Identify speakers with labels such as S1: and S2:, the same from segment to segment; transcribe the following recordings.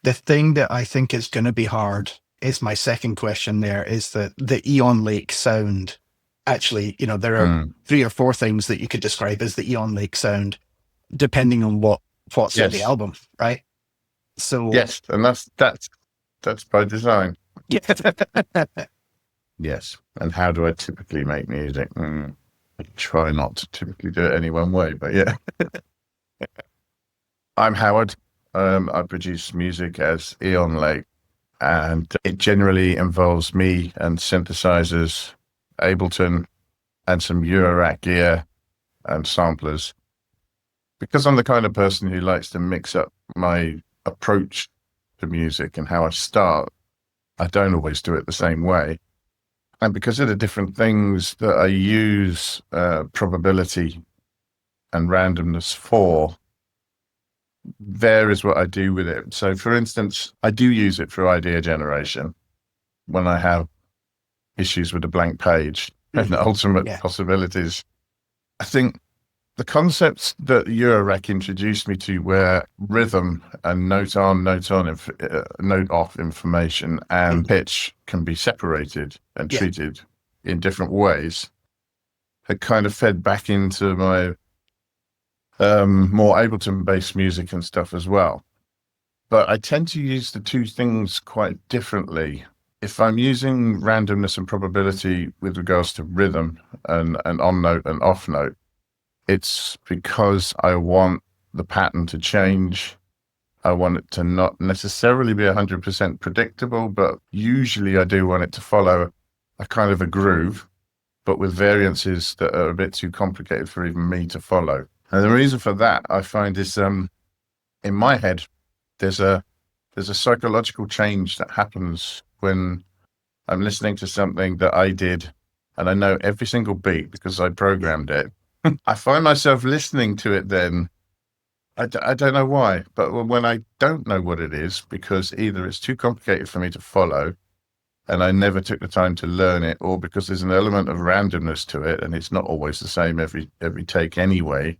S1: The thing that I think is going to be hard is my second question there is that the Eonlake sound. Actually, there are three or four things that you could describe as the Eonlake sound, depending on what's in the
S2: Yes.
S1: album, right? So
S2: Yes, and that's by design.
S1: yeah.
S2: Yes. And how do I typically make music? I try not to typically do it any one way, but yeah. I'm Howard. I produce music as Eonlake, and it generally involves me and synthesizers, Ableton, and some Eurorack gear and samplers. Because I'm the kind of person who likes to mix up my approach to music and how I start, I don't always do it the same way. And because of the different things that I use probability and randomness for, varies what I do with it. So, for instance, I do use it for idea generation when I have issues with a blank page and the ultimate possibilities. I think the concepts that Eurorack introduced me to were rhythm and note off information and pitch can be separated and treated in different ways. It kind of fed back into my more Ableton-based music and stuff as well. But I tend to use the two things quite differently. If I'm using randomness and probability with regards to rhythm and on-note and off-note, it's because I want the pattern to change. I want it to not necessarily be 100% predictable, but usually I do want it to follow a kind of a groove, but with variances that are a bit too complicated for even me to follow. And the reason for that, I find, is in my head, there's a psychological change that happens when I'm listening to something that I did, and I know every single beat because I programmed it. I find myself listening to it then. I don't know why, but when I don't know what it is, because either it's too complicated for me to follow and I never took the time to learn it, or because there's an element of randomness to it and it's not always the same every take anyway,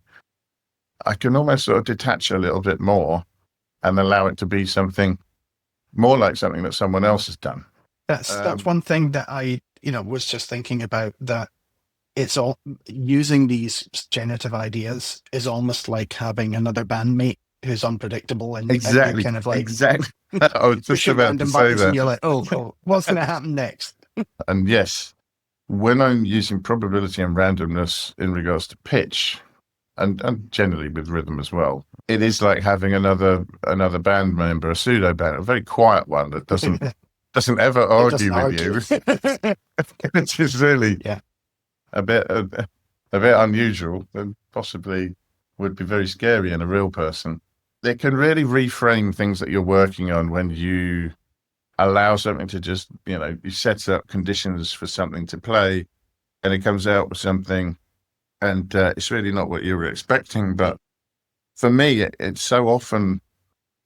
S2: I can almost sort of detach a little bit more and allow it to be something more like something that someone else has done.
S1: That's one thing that I was just thinking about, that it's all using these generative ideas is almost like having another bandmate who's unpredictable and
S2: exactly
S1: and kind of like
S2: exactly. I was just about to say that.
S1: And you're like, oh, what's going to happen next?
S2: And yes, when I'm using probability and randomness in regards to pitch, and generally with rhythm as well, it is like having another band member, a pseudo band, a very quiet one that doesn't ever argue with you, which is really a bit unusual and possibly would be very scary in a real person. It can really reframe things that you're working on when you allow something to just, you set up conditions for something to play and it comes out with something and it's really not what you were expecting. But for me, it's so often,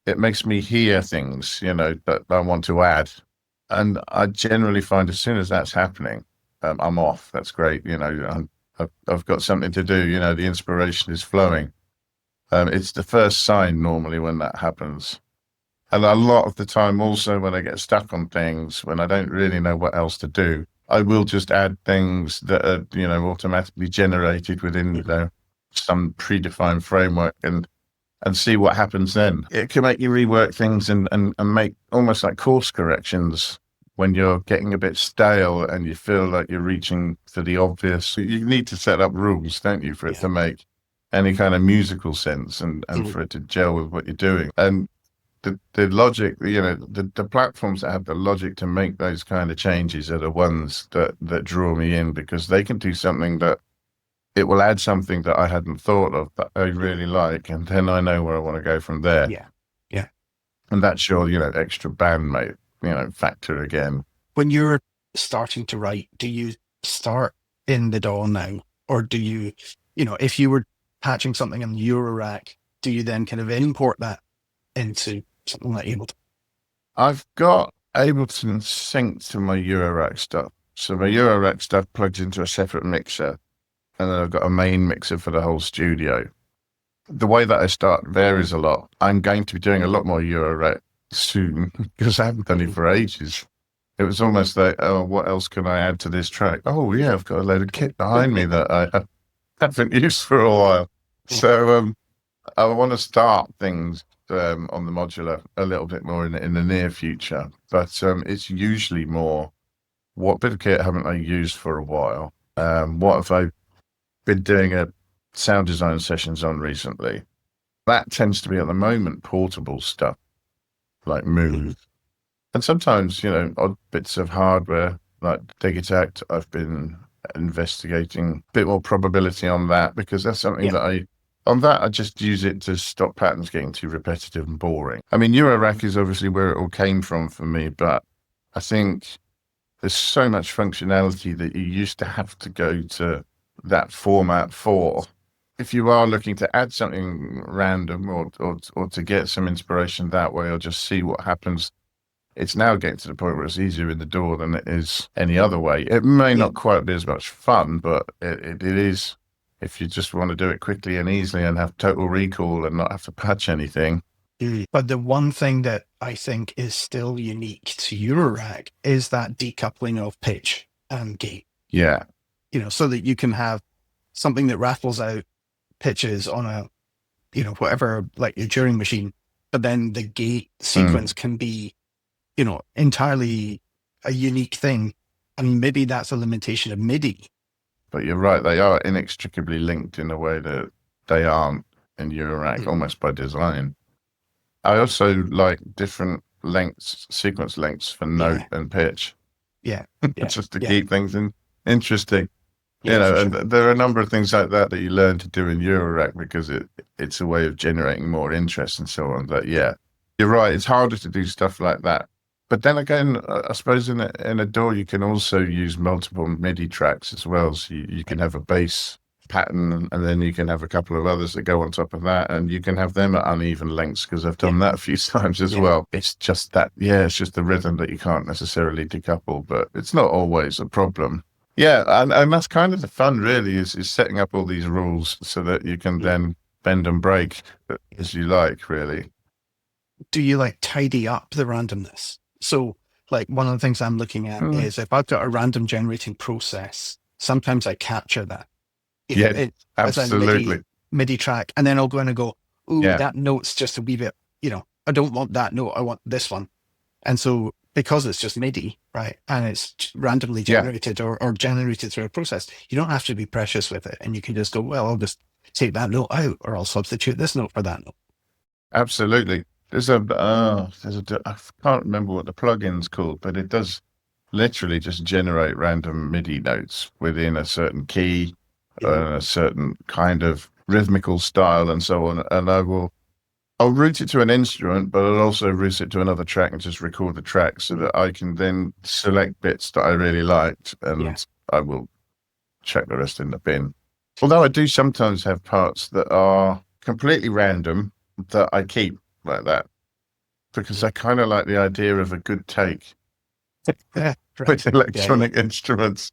S2: it makes me hear things, that I want to add. And I generally find as soon as that's happening, I'm off. That's great. I've got something to do. The inspiration is flowing. It's the first sign normally when that happens. And a lot of the time also when I get stuck on things, when I don't really know what else to do, I will just add things that are, automatically generated within some predefined framework and see what happens then. It can make you rework things and make almost like course corrections when you're getting a bit stale and you feel like you're reaching for the obvious. You need to set up rules, don't you, for it to make any kind of musical sense and for it to gel with what you're doing. And the logic, the platforms that have the logic to make those kind of changes are the ones that draw me in, because they can do something that it will add something that I hadn't thought of that I really like, and then I know where I want to go from there.
S1: Yeah.
S2: And that's your, extra bandmate, factor again.
S1: When you're starting to write, do you start in the DAW now, or do you, if you were patching something in the Eurorack, do you then kind of import that into something like Ableton?
S2: I've got Ableton synced to my Eurorack stuff. So my Eurorack stuff plugs into a separate mixer, and then I've got a main mixer for the whole studio. The way that I start varies a lot. I'm going to be doing a lot more Eurorack soon because I haven't done it for ages. It was almost like, oh, what else can I add to this track? Oh, yeah, I've got a load of kit behind me that I haven't used for a while. So I want to start things on the modular a little bit more in the near future. But it's usually more, what bit of kit haven't I used for a while? What have I been doing a sound design sessions on recently? That tends to be at the moment portable stuff like Move. And sometimes, odd bits of hardware like Digitact. I've been investigating a bit more probability on that because that's something that I just use it to stop patterns getting too repetitive and boring. I mean, Eurorack is obviously where it all came from for me, but I think there's so much functionality that you used to have to go to that format for. If you are looking to add something random or to get some inspiration that way or just see what happens, it's now getting to the point where it's easier in the door than it is any other way. It may not quite be as much fun, but it is, if you just want to do it quickly and easily and have total recall and not have to patch anything.
S1: But the one thing that I think is still unique to Eurorack is that decoupling of pitch and gate.
S2: Yeah.
S1: So that you can have something that rattles out pitches on a, whatever, like your Turing machine, but then the gate sequence can be, entirely a unique thing. I mean, maybe that's a limitation of MIDI.
S2: But you're right, they are inextricably linked in a way that they aren't in Eurorack, almost by design. I also like different lengths, sequence lengths for note and pitch.
S1: Yeah.
S2: Just to keep things interesting.
S1: Yeah,
S2: and there are a number of things like that you learn to do in Eurorack because it's a way of generating more interest and so on. But yeah, you're right, it's harder to do stuff like that. But then again, I suppose in a DAW, you can also use multiple MIDI tracks as well. So you can have a bass pattern and then you can have a couple of others that go on top of that. And you can have them at uneven lengths because I've done that a few times as well. It's just that, it's just the rhythm that you can't necessarily decouple, but it's not always a problem. Yeah, and that's kind of the fun, really, is setting up all these rules so that you can then bend and break as you like, really.
S1: Do you tidy up the randomness? So, one of the things I'm looking at is if I've got a random generating process, sometimes I capture that.
S2: Absolutely.
S1: As a MIDI track, and then I'll go in and go, ooh, that note's just a wee bit, I don't want that note, I want this one. And so, because it's just MIDI, right, and it's randomly generated or generated through a process, you don't have to be precious with it. And you can just go, well, I'll just take that note out or I'll substitute this note for that note.
S2: Absolutely. I can't remember what the plugin's called, but it does literally just generate random MIDI notes within a certain key, a certain kind of rhythmical style and so on. And I'll route it to an instrument, but I'll also route it to another track and just record the track so that I can then select bits that I really liked and I will chuck the rest in the bin. Although I do sometimes have parts that are completely random that I keep like that because I kind of like the idea of a good take with electronic instruments.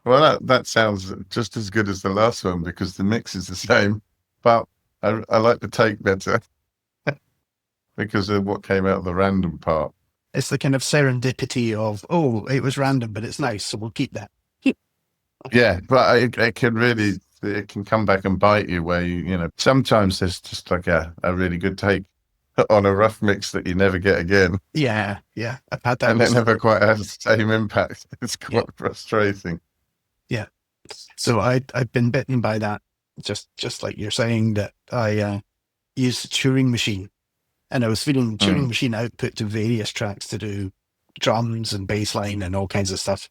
S2: Well, that sounds just as good as the last one because the mix is the same, but I like the take better because of what came out of the random part.
S1: It's the kind of serendipity of, it was random, but it's nice, so we'll keep that.
S2: Yeah, but it can come back and bite you where sometimes there's just like a really good take on a rough mix that you never get again.
S1: Yeah, I've had that.
S2: And it never quite has the same impact. It's quite frustrating.
S1: Yeah. So I've been bitten by that. Just like you're saying that I used a Turing machine and I was feeding Turing machine output to various tracks to do drums and bass line and all kinds of stuff.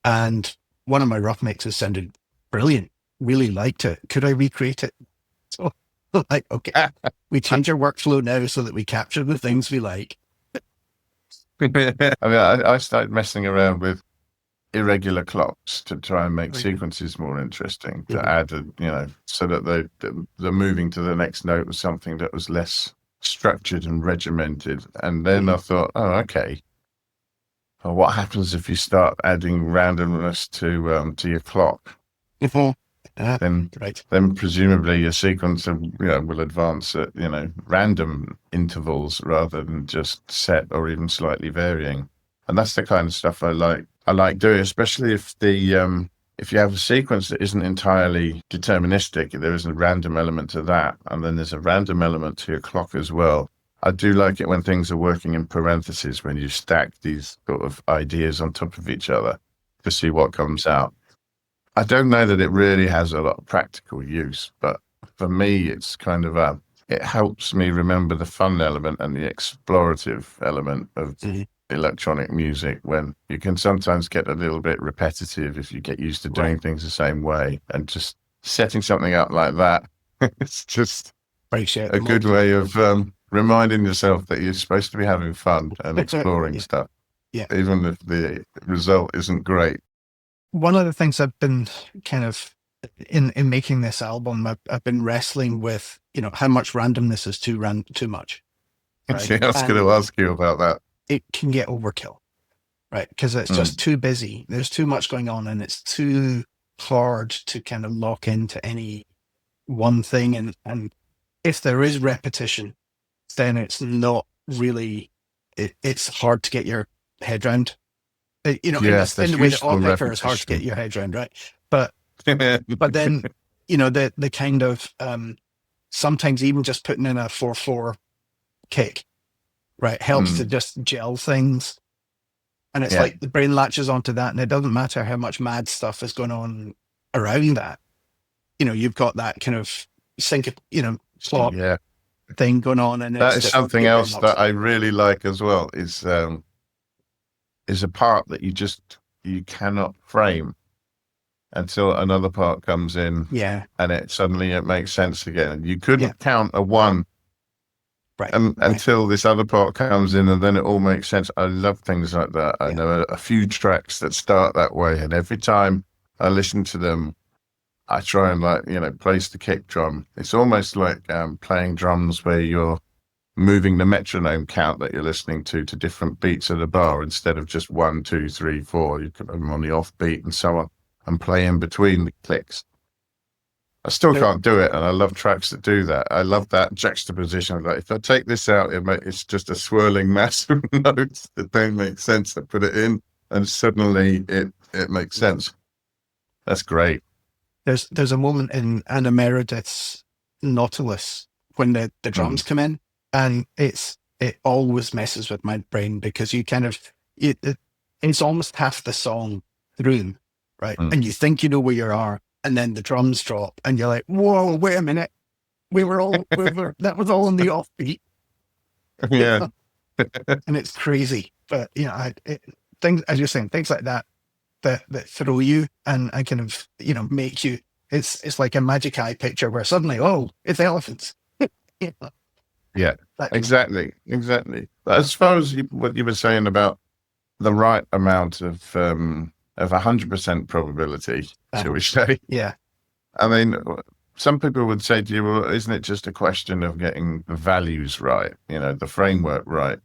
S1: And one of my rough mixes sounded brilliant. Really liked it. Could I recreate it? So okay, we change our workflow now so that we capture the things we like.
S2: I mean, I started messing around with irregular clocks to try and make sequences more interesting, to add, so that the moving to the next note was something that was less structured and regimented. And then I thought, okay, well, what happens if you start adding randomness to your clock? then
S1: right.
S2: then presumably your sequence will advance at random intervals rather than just set or even slightly varying. And that's the kind of stuff I like doing, especially if you have a sequence that isn't entirely deterministic. There is a random element to that, and then there's a random element to your clock as well. I do like it when things are working in parentheses, when you stack these sort of ideas on top of each other to see what comes out. I don't know that it really has a lot of practical use, but for me, it's kind of it helps me remember the fun element and the explorative element of electronic music, when you can sometimes get a little bit repetitive if you get used to doing things the same way, and just setting something up like that. It's just a good way of reminding yourself that you're supposed to be having fun and exploring stuff, even if the result isn't great.
S1: One of the things I've been kind of in making this album, I've been wrestling with, how much randomness is too much.
S2: Right? I was going to ask you about that.
S1: It can get overkill, right? Because it's just too busy. There's too much going on, and it's too hard to kind of lock into any one thing. And if there is repetition, then it's not really, it's hard to get your head around. In the way that Opera is hard to get your head around, right? But then, the kind of sometimes even just putting in a 4/4 kick, right, helps to just gel things. And it's like the brain latches onto that, and it doesn't matter how much mad stuff is going on around that. You've got that kind of plot thing going on, and
S2: that is something else that I really like as well. Is a part that you cannot frame until another part comes in, and it makes sense again. You couldn't count a one, until this other part comes in, and then it all makes sense. I love things like that. I know a few tracks that start that way, and every time I listen to them, I try and place the kick drum. It's almost like playing drums where you're moving the metronome count that you're listening to different beats of the bar instead of just 1, 2, 3, 4. You can put them on the off beat and so on, and play in between the clicks. I still can't do it, and I love tracks that do that. I love that juxtaposition. Like, if I take this out, it's just a swirling mass of notes that don't make sense. I put it in, and suddenly it makes sense. That's great.
S1: There's a moment in Anna Meredith's Nautilus when the drums come in. And it always messes with my brain, because you kind of, it's almost half the song through, right? And you think you know where you are, and then the drums drop, and you're like, whoa, wait a minute. That was all on the offbeat.
S2: Yeah.
S1: And it's crazy. But, things, as you're saying, things like that throw you and kind of, make you, it's like a magic eye picture where suddenly, oh, it's elephants.
S2: Yeah, exactly. As far as what you were saying about the right amount of 100% probability, shall we say?
S1: Yeah.
S2: I mean, some people would say to you, well, isn't it just a question of getting the values right, the framework right,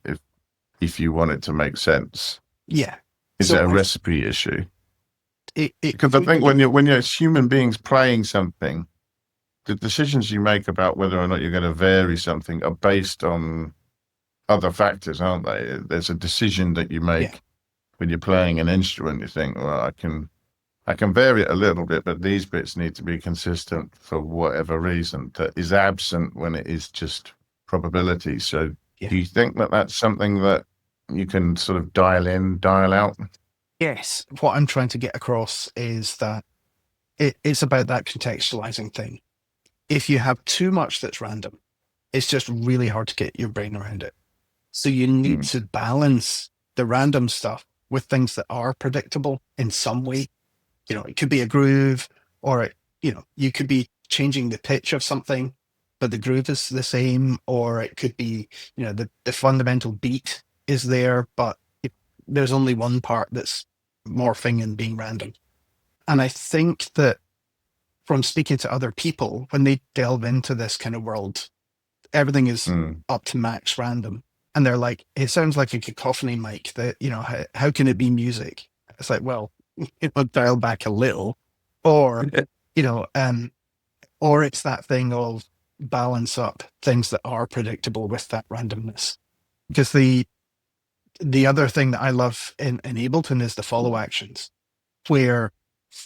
S2: if you want it to make sense?
S1: Yeah.
S2: Is it a recipe issue? Because I think when you're human beings playing something, the decisions you make about whether or not you're going to vary something are based on other factors, aren't they? There's a decision that you make when you're playing an instrument. You think, well, I can vary it a little bit, but these bits need to be consistent for whatever reason that is absent when it is just probability. So do you think that that's something that you can sort of dial in, dial out?
S1: Yes. What I'm trying to get across is that it's about that contextualizing thing. If you have too much that's random, it's just really hard to get your brain around it. So you need to balance the random stuff with things that are predictable in some way. It could be a groove, or you could be changing the pitch of something, but the groove is the same, or it could be, the fundamental beat is there, but there's only one part that's morphing and being random. And I think that from speaking to other people, when they delve into this kind of world, everything is up to max random. And they're like, it sounds like a cacophony, Mike, that, how can it be music? It's like, well, dial back a little, or Or it's that thing of balance up things that are predictable with that randomness. Because the other thing that I love in Ableton is the follow actions, where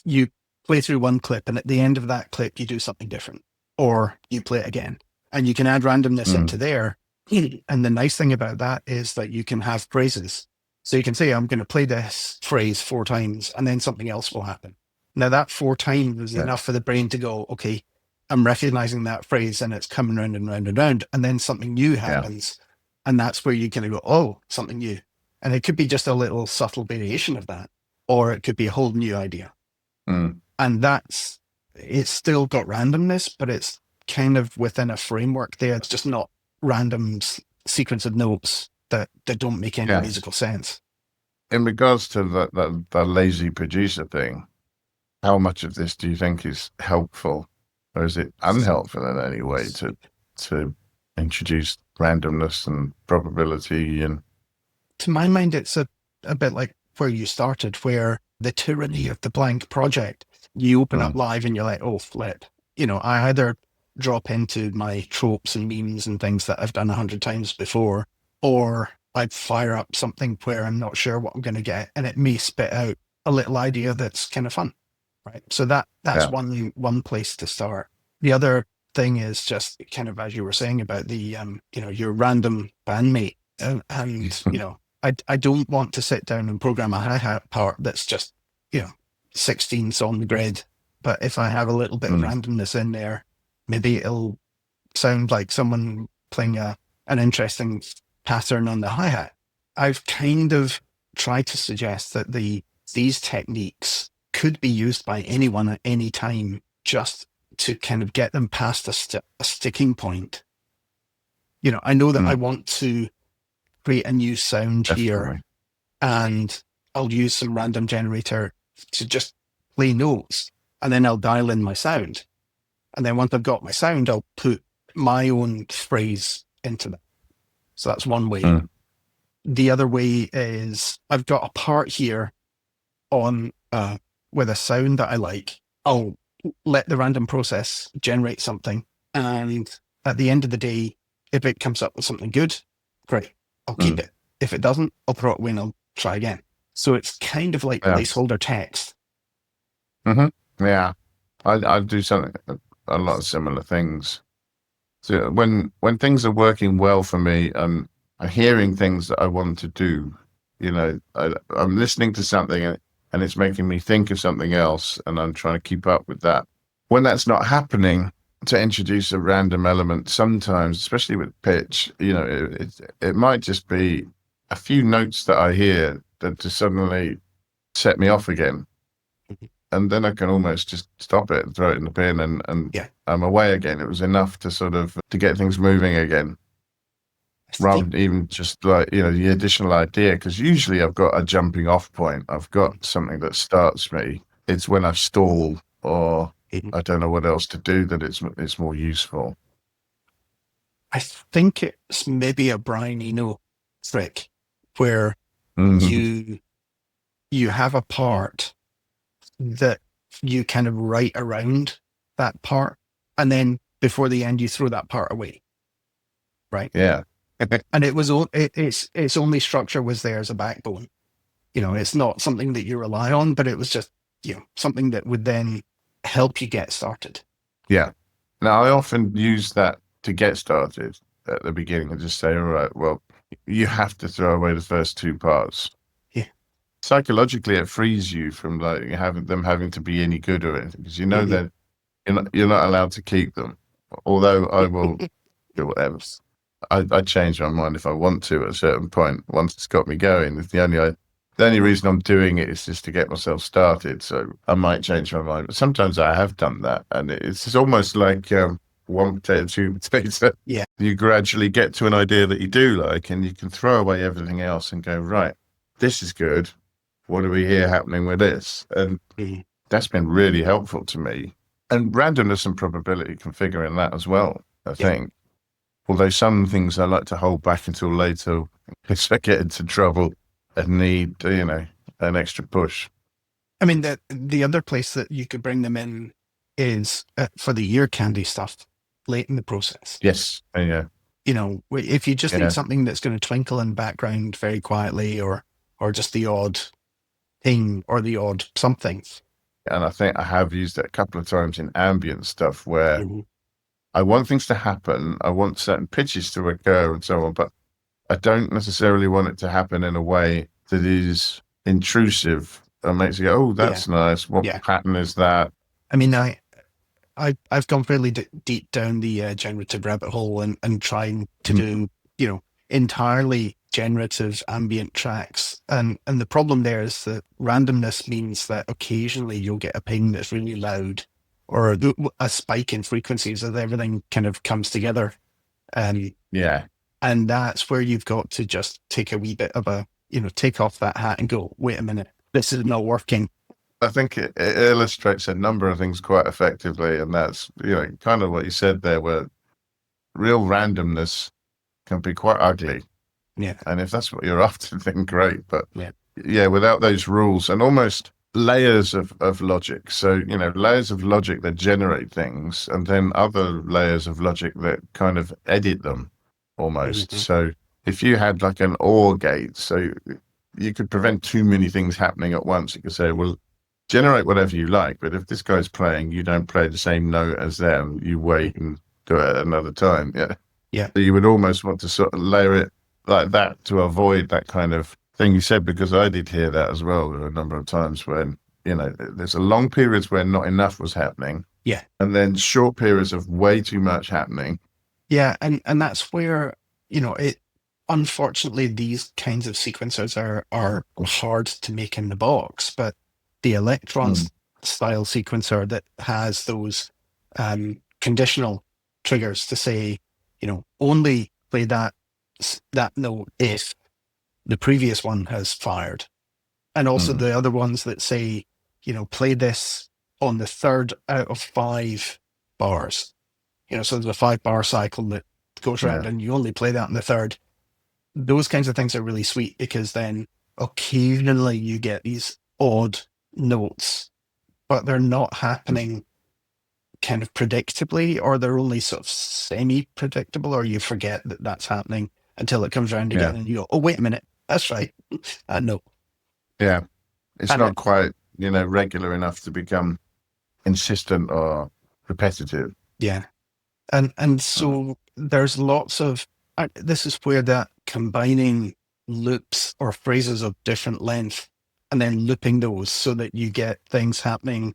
S1: you play through one clip and at the end of that clip you do something different, or you play it again, and you can add randomness into there. And the nice thing about that is that you can have phrases. So you can say, I'm going to play this phrase 4 times and then something else will happen. Now that 4 times is enough for the brain to go, okay, I'm recognizing that phrase and it's coming round and round and round. And then something new happens. And that's where you kind of go, oh, something new. And it could be just a little subtle variation of that, or it could be a whole new idea. And it's still got randomness, but it's kind of within a framework there. It's just not random sequence of notes that don't make any musical sense.
S2: In regards to the lazy producer thing, how much of this do you think is helpful, or is it unhelpful in any way to introduce randomness and probability? And
S1: to my mind, it's a bit like where you started, where the tyranny of the blank project, you open up live and you're like, oh, flip. I either drop into my tropes and memes and things that I've done 100 times before, or I fire up something where I'm not sure what I'm going to get, and it may spit out a little idea that's kind of fun, right? So that's one place to start. The other thing is just kind of, as you were saying about the, your random bandmate, and I don't want to sit down and program a hi-hat part that's just, 16ths on the grid. But if I have a little bit of randomness in there, maybe it'll sound like someone playing an interesting pattern on the hi-hat. I've kind of tried to suggest that these techniques could be used by anyone at any time, just to kind of get them past a sticking point. I know that I want to create a new sound here, and I'll use some random generator to just play notes, and then I'll dial in my sound. And then once I've got my sound, I'll put my own phrase into that. So that's one way. The other way is I've got a part here on with a sound that I like. I'll let the random process generate something. And at the end of the day, if it comes up with something good, great, I'll keep it. If it doesn't, I'll throw it away and I'll try again. So it's kind of like placeholder text.
S2: Yeah. I do something, a lot of similar things. So when things are working well for me, I'm hearing things that I want to do. I'm listening to something and it's making me think of something else, and I'm trying to keep up with that. When that's not happening, to introduce a random element sometimes, especially with pitch, it might just be a few notes that I hear that just suddenly set me off again. And then I can almost just stop it and throw it in the bin and I'm away again. It was enough to sort of to get things moving again, rather than even just like, the additional idea. Because usually I've got a jumping off point. I've got something that starts me. It's when I stall or I don't know what else to do that it's more useful.
S1: I think it's maybe a Brian Eno trick where you have a part that you kind of write around that part, and then before the end you throw that part away, right?
S2: Yeah.
S1: And its only structure was there as a backbone. It's not something that you rely on, but it was just something that would then help you get started.
S2: Yeah. Now I often use that to get started at the beginning and just say, all right, well, you have to throw away the first 2 parts. Psychologically, it frees you from like having to be any good or anything, because that you're not allowed to keep them. Although I will do whatever. I change my mind if I want to at a certain point. Once it's got me going, the only reason I'm doing it is just to get myself started. So I might change my mind, but sometimes I have done that, and it's almost like one potato, 2 potato.
S1: Yeah,
S2: you gradually get to an idea that you do like, and you can throw away everything else and go, right, this is good. What do we hear happening with this? And that's been really helpful to me. And randomness and probability can figure in that as well, I think. Although some things I like to hold back until later if I get into trouble and need, an extra push.
S1: I mean, the other place that you could bring them in is for the ear candy stuff late in the process.
S2: Yes. Yeah.
S1: If you just need something that's going to twinkle in the background very quietly, or just the odd thing or the odd something.
S2: And I think I have used it a couple of times in ambient stuff where I want things to happen. I want certain pitches to occur and so on, but I don't necessarily want it to happen in a way that is intrusive and makes you go, oh, that's nice. What pattern is that?
S1: I mean, I've gone fairly deep down the generative rabbit hole and trying to do, entirely generative ambient tracks. And the problem there is that randomness means that occasionally you'll get a ping that's really loud, or a spike in frequencies as everything kind of comes together. And that's where you've got to just take a wee bit of take off that hat and go, wait a minute, this is not working.
S2: I think it illustrates a number of things quite effectively. And that's, kind of what you said there, where real randomness can be quite ugly.
S1: Yeah.
S2: And if that's what you're after, then great. But without those rules and almost layers of logic. So, layers of logic that generate things, and then other layers of logic that kind of edit them almost. So if you had like an OR gate, so you could prevent too many things happening at once. You could say, well, generate whatever you like, but if this guy's playing, you don't play the same note as them. You wait and do it at another time.
S1: Yeah.
S2: So you would almost want to sort of layer it like that to avoid that kind of thing you said, because I did hear that as well. There were a number of times when, there's a long periods where not enough was happening.
S1: Yeah.
S2: And then short periods of way too much happening.
S1: Yeah. And that's where, unfortunately, these kinds of sequencers are hard to make in the box, but the Electron style sequencer that has those conditional triggers to say, only play that note if the previous one has fired. And also the other ones that say, play this on the third out of 5 bars. So there's a 5-bar cycle that goes around and you only play that on the third. Those kinds of things are really sweet, because then occasionally you get these odd notes, but they're not happening kind of predictably, or they're only sort of semi-predictable, or you forget that that's happening until it comes around again and you go, oh, wait a minute, that's right. No.
S2: Yeah. It's not quite, regular enough to become insistent or repetitive.
S1: Yeah. And so there's lots of, this is where that combining loops or phrases of different length and then looping those so that you get things happening,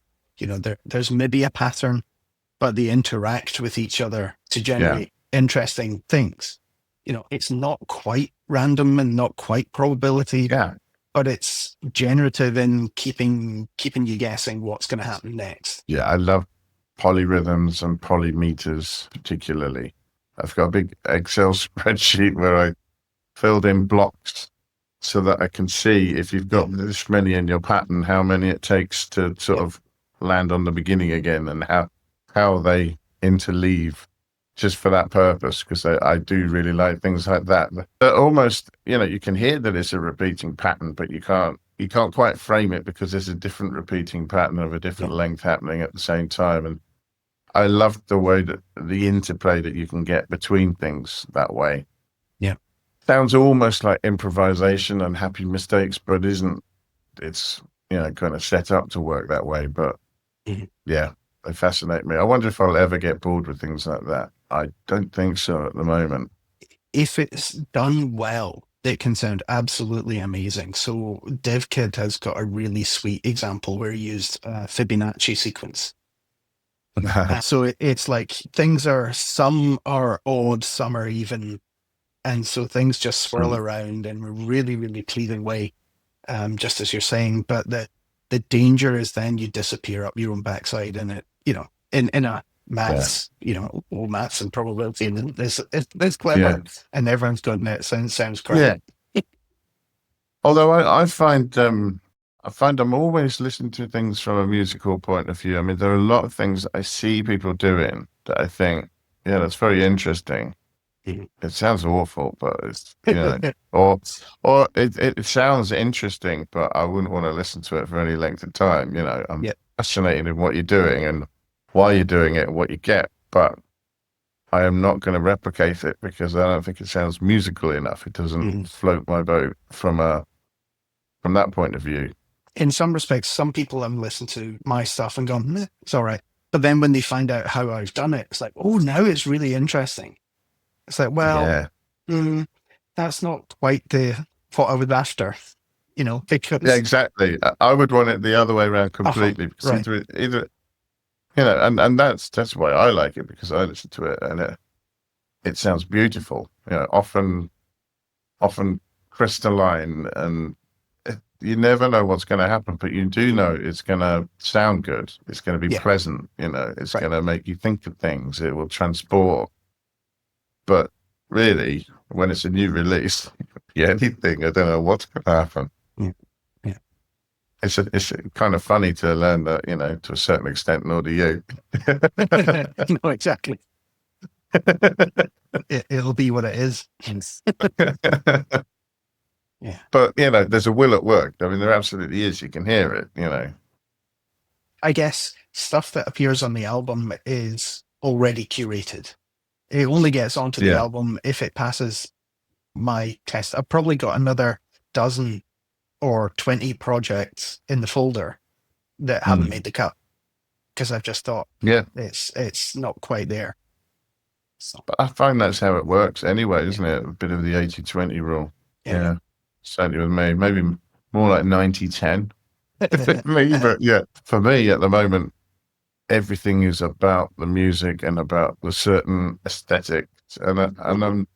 S1: there's maybe a pattern, but they interact with each other to generate interesting things. It's not quite random and not quite probability, but it's generative in keeping you guessing what's going to happen next.
S2: Yeah, I love polyrhythms and polymeters particularly. I've got a big Excel spreadsheet where I filled in blocks so that I can see if you've got this many in your pattern, how many it takes to sort of land on the beginning again, and how they interleave, just for that purpose, because I do really like things like that. But almost, you can hear that it's a repeating pattern, but you can't quite frame it because there's a different repeating pattern of a different length happening at the same time. And I love the way that the interplay that you can get between things that way.
S1: Yeah.
S2: Sounds almost like improvisation and happy mistakes, but isn't. It's, kind of set up to work that way. But yeah, they fascinate me. I wonder if I'll ever get bored with things like that. I don't think so at the moment.
S1: If it's done well, it can sound absolutely amazing. So DevKid has got a really sweet example where he used a Fibonacci sequence. So it's like some are odd, some are even. And so things just swirl around in a really, really pleasing way, just as you're saying. But the danger is then you disappear up your own backside, and it, in a maths, all maths and probability, and it's clever, and everyone's got it. Sounds great.
S2: Yeah. Although I find I'm always listening to things from a musical point of view. I mean, there are a lot of things that I see people doing that I think, that's very interesting. It sounds awful, but it's, or it sounds interesting, but I wouldn't want to listen to it for any length of time. I'm fascinated in what you're doing, and why you're doing it and what you get, but I am not going to replicate it because I don't think it sounds musical enough. It doesn't float my boat from that point of view.
S1: In some respects, some people have listened to my stuff and gone, meh, it's all right. But then when they find out how I've done it, it's like, oh, now it's really interesting. It's like, well, that's not quite what I was after, because...
S2: Yeah, exactly. I would want it the other way around completely. Because
S1: right.
S2: either and that's why I like it, because I listen to it and it sounds beautiful. Often crystalline, and you never know what's going to happen, but you do know it's going to sound good. It's going to be pleasant. It's going to make you think of things. It will transport. But really, when it's a new release, anything, I don't know what's going to happen.
S1: Yeah.
S2: It's kind of funny to learn that, to a certain extent, nor do you.
S1: No, exactly. It'll be what it is. Yeah.
S2: But, there's a will at work. I mean, there absolutely is. You can hear it,
S1: I guess stuff that appears on the album is already curated. It only gets onto the album if it passes my test. I've probably got another dozen or 20 projects in the folder that haven't made the cut because I've just thought, it's not quite there. So.
S2: But I find that's how it works anyway, isn't it? A bit of the 80-20 rule. Yeah. Certainly with me. Maybe more like 90-10. For me at the moment, everything is about the music and about the certain aesthetic, and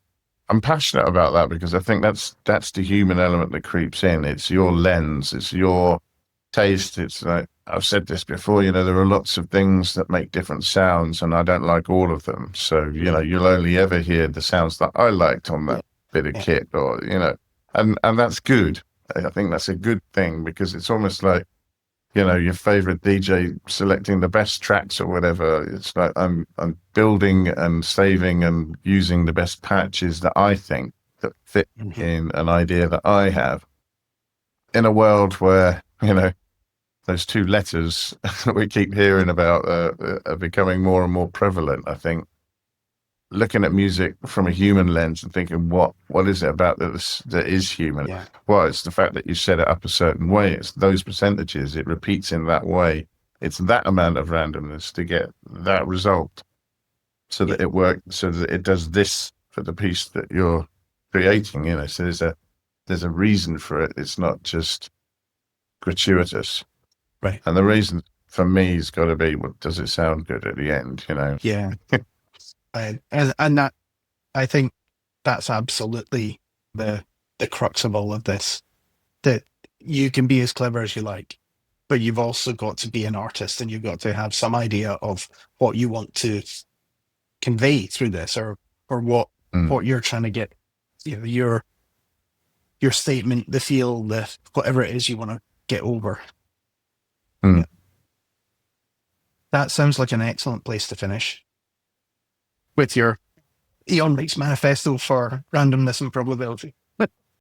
S2: I'm passionate about that because I think that's the human element that creeps in. It's your lens, it's your taste. It's like I've said this before. There are lots of things that make different sounds, and I don't like all of them. So you'll only ever hear the sounds that I liked on that bit of kit, or and that's good. I think that's a good thing because it's almost like your favorite DJ selecting the best tracks or whatever. It's like I'm building and saving and using the best patches that I think that fit in an idea that I have. In a world where, those two letters that we keep hearing about are becoming more and more prevalent, I think looking at music from a human lens and thinking, what is it about this that is human?
S1: Yeah.
S2: Well, it's the fact that you set it up a certain way. It's those percentages. It repeats in that way. It's that amount of randomness to get that result so that it works, so that it does this for the piece that you're creating, So there's a reason for it. It's not just gratuitous.
S1: Right.
S2: And the reason for me has got to be, well, does it sound good at the end,
S1: Yeah. And that, I think that's absolutely the crux of all of this, that you can be as clever as you like, but you've also got to be an artist and you've got to have some idea of what you want to convey through this, or what you're trying to get, your statement, the feel, the whatever it is you want to get over. Yeah. That sounds like an excellent place to finish with your Eonlake's manifesto for randomness and probability.